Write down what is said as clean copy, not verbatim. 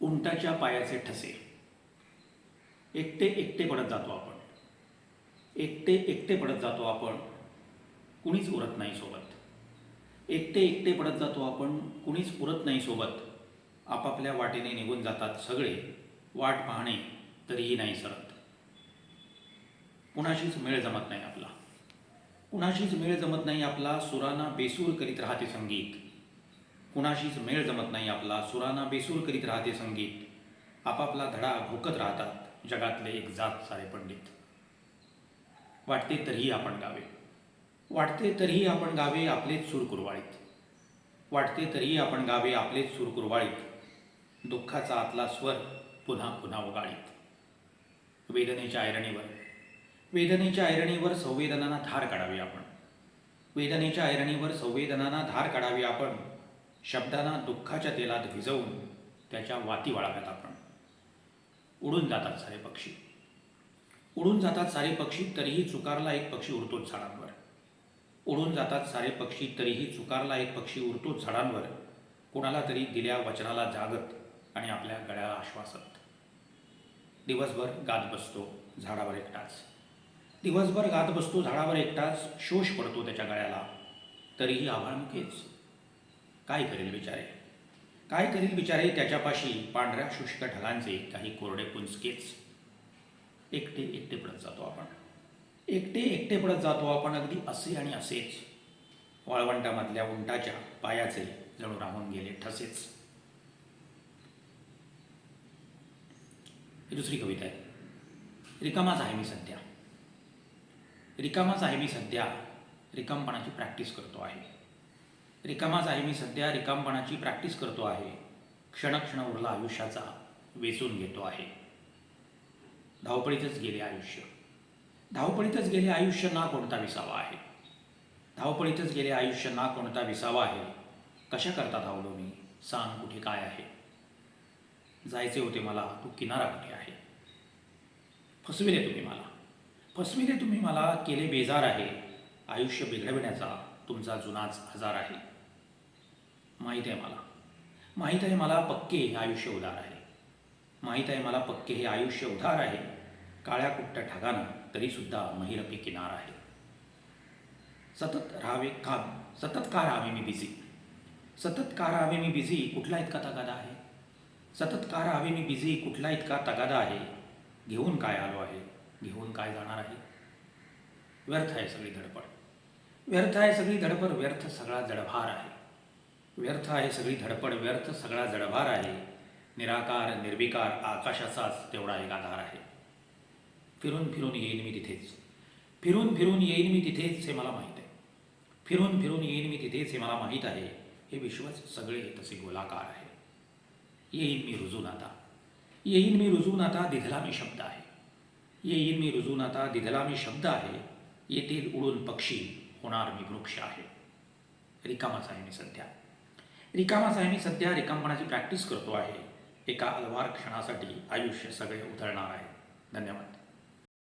उंटाच्या पायाचे ठसे. एकटे एकटे पडत जातो आपण, एकटे एकटे पडत जातो आपण, कुणीच उरत नाही सोबत. एकटे एकटे पडत जातो आपण, कुणीच उरत नाही सोबत. आपापल्या वाटेने निघून जातात सगळे, वाट पाहणे तरीही नाही सरत. कुणाशीच मेळ जमत नाही आपला, कुणाशीच मेळ जमत नाही आपला, सुरांना बेसूर करीत राहते संगीत. कुणाशीच मेळ जमत नाही आपला, सुरांना बेसूर करीत राहते संगीत. आपापला धडा भोकत राहतात जगातले एक जात सारे पंडित. वाटते तरीही आपण गावे, वाटते तरीही आपण गावे आपलेच सूर कुरवाळीत. वाटते तरीही आपण गावे आपलेच सूर कुरवाळीत. दुःखाचा आतला स्वर पुन्हा पुन्हा उगाळीत. वेदनेच्या ऐरणीवर, वेदनेच्या ऐरणीवर संवेदनांना धार काढावी आपण. वेदनेच्या ऐरणीवर संवेदनांना धार काढावी आपण. शब्दांना दुःखाच्या तेलात भिजवून त्याच्या वाती वाळाव्यात आपण. उडून जातात सारे पक्षी, उडून जातात सारे पक्षी, तरीही चुकारला एक पक्षी उरतोच झाडांवर. उडून जातात सारे पक्षी, तरीही चुकारला एक पक्षी उरतोच झाडांवर. कुणाला तरी दिल्या वचनाला जागत आणि आपल्या गळ्याला आश्वासत. दिवसभर गात बसतो झाडावर एकटाच, दिवसभर गात बसतो झाडावर एकटाच. शोष पडतो त्याच्या गळ्याला, तरीही आभाळमुखेच. काय करेल बिचारे, काय करेल बिचारे, त्याच्यापाशी पांढऱ्या शुष्क ढगांचे काही कोरडे पुंजकेच. एकटे एकटे पडत जातो आपण, एकटे एकटे पडत जातो आपण, अगदी असे आणि असेच. वाळवंटामधल्या उंटाच्या पायाचे जणू राहून गेले ठसेच. ही दुसरी कविता आहे. रिकामाच आहे मी सध्या, रिकामाच आहे मी सध्या, रिकामपणाची प्रॅक्टिस करतो आहे. रिकामाच आहे मी सध्या, रिकामपणाची प्रॅक्टिस करतो आहे. क्षणक्षण उरला आयुष्याचा वेचून घेतो आहे. धावपळीतच गेले आयुष्य, धावपळीतच गेले आयुष्य, ना कोणता विसावा आहे. धावपळीतच गेले आयुष्य, ना कोणता विसावा आहे. कशा करता धावलो मी, सांग कुठे काय आहे. जायचे होते मला, तू किनारा कुठे आहे. फसविले तुम्ही मला, फसविले तुम्ही मला, केले बेजार आहे. आयुष्य बिघडविण्याचा तुमचा जुनाच आजार आहे. माहीत आहे मला, माहीत आहे मला, पक्के हे आयुष्य उदार आहे. माहीत आहे मला, पक्के हे आयुष्य उधार आहे. काळ्या कुट्ट ढगानं तरीसुद्धा महिरपी किनार आहे. सतत राहावे काम, सतत का राहावे मी बिझी, सतत का राहावे मी बिझी, कुठला इतका तगादा आहे. सतत का राहावे मी बिझी, कुठला इतका तगादा आहे. घेऊन काय आलो आहे, घेऊन काय जाणार आहे. व्यर्थ आहे सगळी धडपड, व्यर्थ आहे सगळी धडपड, व्यर्थ सगळा जडभार आहे. व्यर्थ आहे सगळी धडपड, व्यर्थ सगळा जडभार आहे. निराकार निर्विकार आकाशाचाच तेवढा एक आधार आहे. फिरून फिरून येईन मी तिथेच, फिरून फिरून येईन मी तिथेच हे मला माहीत आहे. फिरून फिरून येईन मी तिथेच हे मला माहीत आहे. हे विश्वच सगळे तसे गोलाकार आहे. येईन मी रुजून आता, येईन मी रुजून आता, दिधला मी शब्द आहे. येईन मी रुजून आता, दिधला मी शब्द आहे. येतील उडून पक्षी, होणार मी वृक्ष आहे. रिकामाच आहे मी सध्या, रिकामाच आहे मी सध्या, रिकामपणाची प्रॅक्टिस करतो आहे. एका अलवार क्षणासाठी आयुष्य सगळे उधळणार आहे. धन्यवाद.